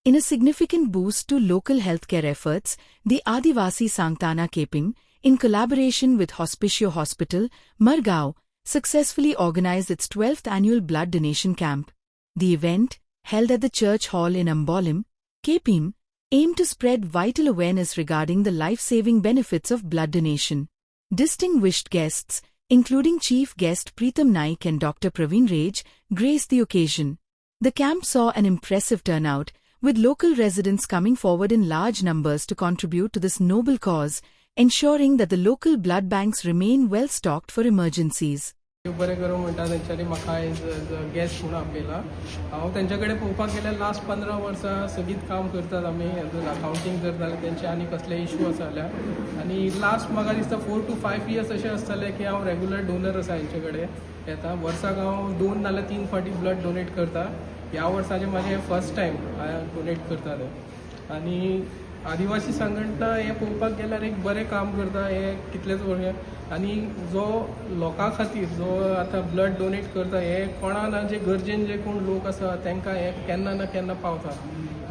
In a significant boost to local healthcare efforts, the Adivasi Sangtana Keping, in collaboration with Hospicio Hospital, Margao, successfully organized its 12th annual blood donation camp. The event, held at the Church Hall in Ambolim, Kepim, aimed to spread vital awareness regarding the life-saving benefits of blood donation. Distinguished guests, including Chief Guest Preetham Naik and Dr. Praveen Raj, graced the occasion. The camp saw an impressive turnout, with local residents coming forward in large numbers to contribute to this noble cause, ensuring that the local blood banks remain well-stocked for emergencies. बरें करूं म्हणटा तेंच्यांनी म्हाका guest म्हणून आपयला. हांव तेंच्या कडेन पळोवपाक गेल्यार लास्ट 15 वर्सां सगळींच काम करतात आमी अकावंटींग जर जालें तेंचे आनी कसले इशू आसा जाल्यार आनी लास्ट म्हाका दिसता 4 to 5 years अशें आसतलें की हांव रेगुलर डोनर आसा हेंचे कडेन येता. वर्साक हांव 2 नाल्यार 3 फावटी ब्लड डोनेट करता. ह्या वर्साचें म्हाजें फर्स्ट टायम हांवें डोनेट करता तें. आनी आदिवासी संघटना हें पळोवपाक गेल्यार एक बरें काम करता हें कितलेच वर्स आनी जो लोकां खातीर जो आतां ब्लड डोनेट करता हे कोणा ना जे गरजेन जे कोण लोक आसा तांकां हें केन्ना ना केन्ना पावता.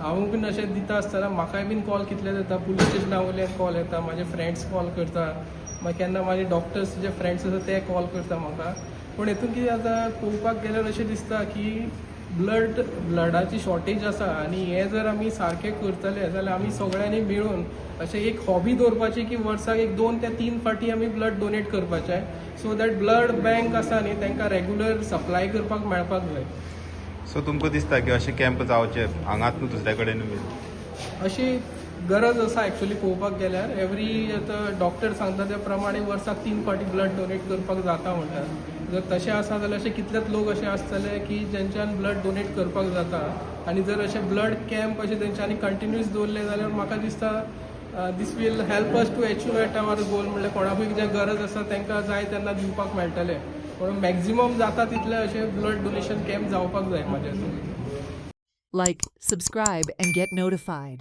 हांव बीन अशें दिता आसतना म्हाकाय बीन कॉल कितले येता, पुलीस स्टेशना वयल्यान कॉल येता, म्हाजे फ्रेंड्स कॉल करता, मागीर केन्ना म्हाजे डॉक्टर्स जे फ्रेंड्स आसा ते कॉल करता म्हाका. पूण हेतून कितें जाता पळोवपाक गेल्यार अशें दिसता की ब्लडाची शॉर्टेज आसा आनी हे जर आमी सारकें करतले जाल्यार आमी सगळ्यांनी मेळून अशें एक हॉबी दवरपाची की वर्साक एक 2 ते 3 फावटी आमी ब्लड डोनेट करपाचें सो दॅट ब्लड बँक आसा न्ही तांकां रेगुलर सप्लाय करपाक मेळपाक जाय. सो तुमकां दिसता की अशें कॅम्प जावचे हांगाच न्हू दुसऱ्या कडेन अशी गरज आसा एक्चुअली पळोवपाक गेल्यार एवरी आतां डॉक्टर सांगता त्या प्रमाणे वर्साक 3 फावटी ब्लड डोनेट करपाक जाता म्हणटात. जर तशें आसा जाल्यार अशे कितलेच लोक अशे आसतले की जेंच्यान ब्लड डोनेट करपाक जाता आनी जर अशे ब्लड कॅम्प अशे तेंच्यांनी कंटिन्यूअस दवरले जाल्यार म्हाका दिसता this will help us to achieve at our goal. म्हणल्यार कोणाकूय जे गरज आसा तांकां जाय तेन्ना दिवपाक मेळटलें. पूण मॅक्झिमम जाता तितले अशे ब्लड डोनेशन कॅम्प जावपाक जाय म्हाज्या. Like, subscribe and get notified.